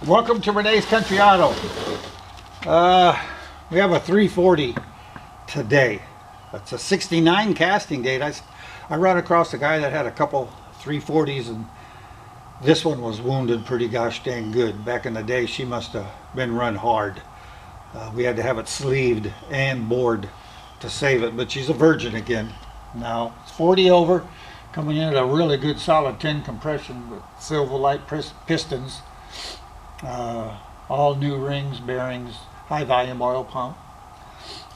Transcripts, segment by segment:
Welcome to Renee's Country Auto. We have a 340 today. That's a 69 casting date. I ran across a guy that had a couple 340s, and this one was wounded pretty gosh dang good. Back in the day, she must have been run hard. We had to have it sleeved and bored to save it, but she's a virgin again. Now, it's 40 over, coming in at a really good solid 10 compression with Silverlight pistons. All new rings, bearings, high volume oil pump,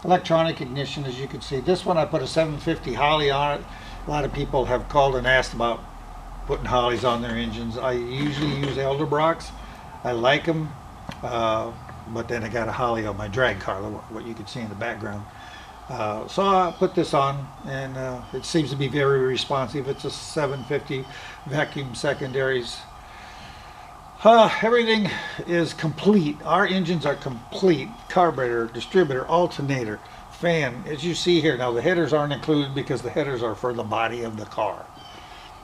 electronic ignition, as you can see. This one I put a 750 Holley on it. A lot of people have called and asked about putting Holleys on their engines. I usually use Edelbrocks. I like them, but then I got a Holley on my drag car, what you can see in the background. So I put this on, and it seems to be very responsive. It's a 750 vacuum secondaries. Everything is complete. Our engines are complete. Carburetor, distributor, alternator, fan, as you see here. Now the headers aren't included because the headers are for the body of the car.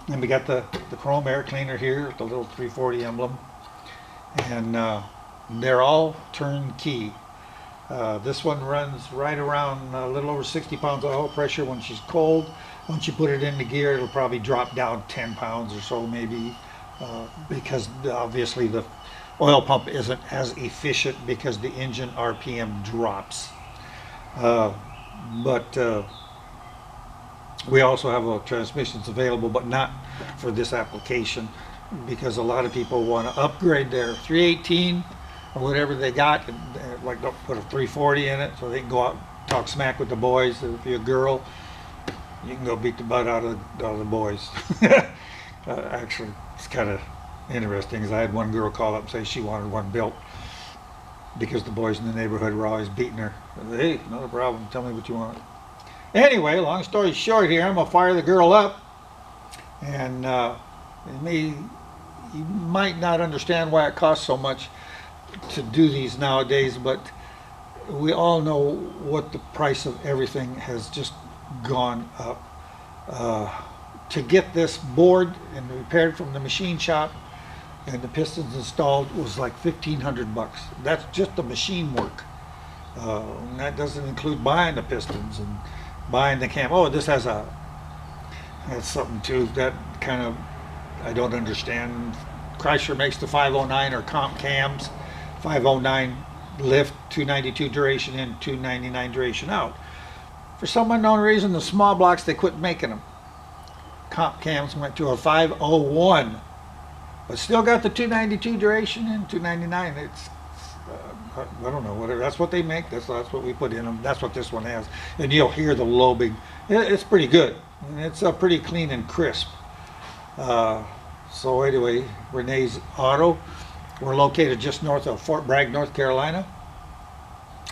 And we got the chrome air cleaner here, the little 340 emblem. And they're all turnkey. This one runs right around a little over 60 pounds of oil pressure when she's cold. Once you put it into gear, it'll probably drop down 10 pounds or so maybe. Because obviously the oil pump isn't as efficient because the engine RPM drops. But we also have transmissions available, but not for this application, because a lot of people want to upgrade their 318 or whatever they got, and like don't put a 340 in it so they can go out and talk smack with the boys. If you're a girl, you can go beat the butt out of the boys. Actually, it's kind of interesting, because I had one girl call up and say she wanted one built because the boys in the neighborhood were always beating her. I said, hey, not a problem, tell me what you want. Anyway, long story short here, I'm going to fire the girl up, and you might not understand why it costs so much to do these nowadays, but we all know what the price of everything has just gone up. To get this bored and repaired from the machine shop and the pistons installed was like $1,500. That's just the machine work. And that doesn't include buying the pistons and buying the cam. Oh, this has something too that kind of I don't understand. Chrysler makes the 509 or comp cams, 509 lift, 292 duration in, 299 duration out. For some unknown reason, the small blocks, they quit making them. Comp cams went to a 501, but still got the 292 duration and 299. It's I don't know, whatever. That's what they make. That's what we put in them. That's what this one has. And you'll hear the lobing. It's pretty good. It's pretty clean and crisp. So anyway, Renee's Auto. We're located just north of Fort Bragg, North Carolina.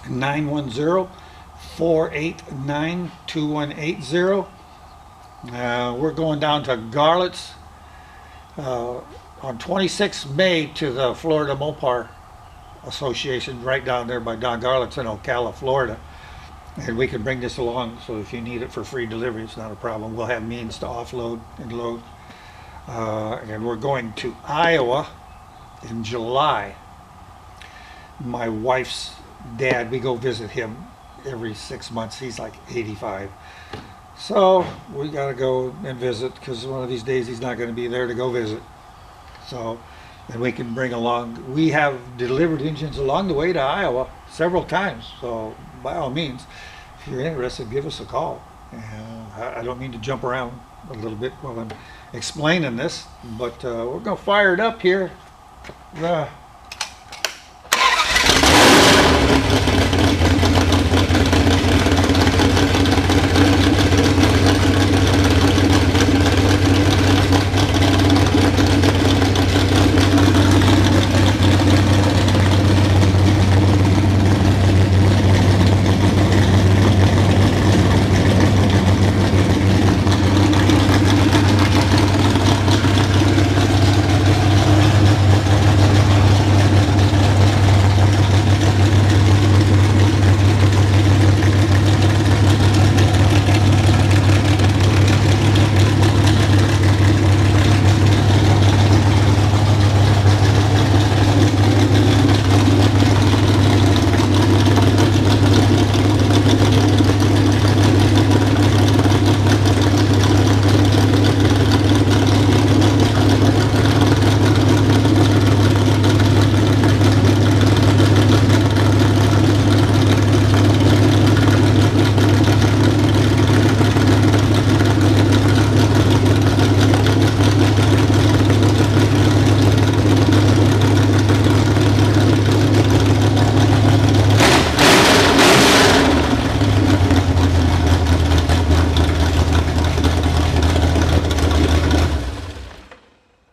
910-489-2180. We're going down to Garlett's on 26 May to the Florida Mopar Association, right down there by Don Garlett's in Ocala, Florida. And we can bring this along, so if you need it for free delivery, it's not a problem. We'll have means to offload and load. And we're going to Iowa in July. My wife's dad, we go visit him every 6 months. He's like 85. So we got to go and visit, because one of these days he's not going to be there to go visit. So then we can bring along, we have delivered engines along the way to Iowa several times. So by all means, if you're interested, give us a call. I don't mean to jump around a little bit while I'm explaining this, but we're going to fire it up here.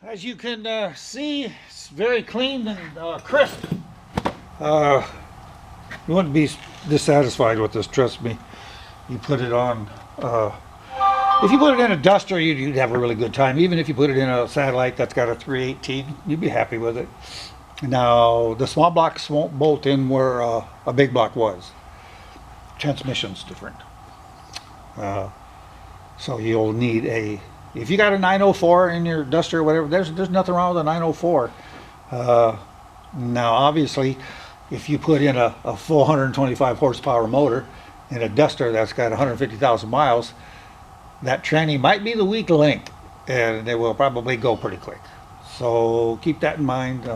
As you can see, it's very clean and crisp. You wouldn't be dissatisfied with this, trust me. You put it on, if you put it in a duster, you'd have a really good time. Even if you put it in a satellite that's got a 318, you'd be happy with it. Now, the small blocks won't bolt in where a big block was. Transmission's different. So you'll need if you got a 904 in your duster or whatever, there's nothing wrong with a 904. Now, obviously, if you put in a full 125 horsepower motor in a duster that's got 150,000 miles, that tranny might be the weak link, and it will probably go pretty quick. So keep that in mind.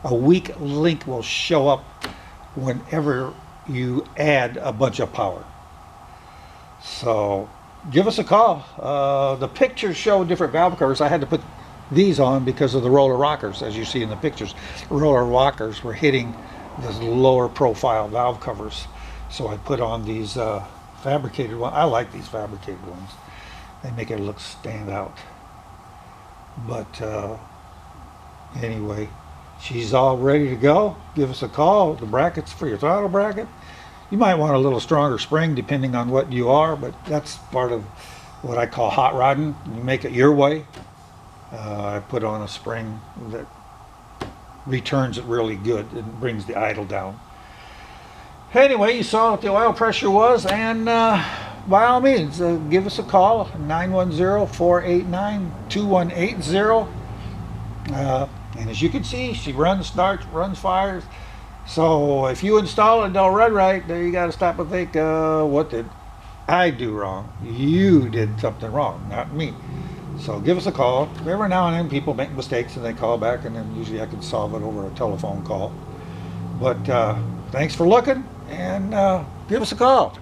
A weak link will show up whenever you add a bunch of power. So give us a call. The pictures show different valve covers. I had to put these on because of the roller rockers, as you see in the pictures. Roller rockers were hitting the lower profile valve covers. So I put on these fabricated ones. I like these fabricated ones. They make it look stand out. But anyway, she's all ready to go. Give us a call. The brackets for your throttle bracket. You might want a little stronger spring depending on what you are, but that's part of what I call hot rodding. You make it your way. I put on a spring that returns it really good and brings the idle down. Anyway, you saw what the oil pressure was, and by all means, give us a call, 910-489-2180. And as you can see, she runs, starts, runs, fires. So if you install it and don't run right, then you got to stop and think, what did I do wrong? You did something wrong, not me. So give us a call. Every now and then people make mistakes and they call back, and then usually I can solve it over a telephone call. But thanks for looking, and give us a call.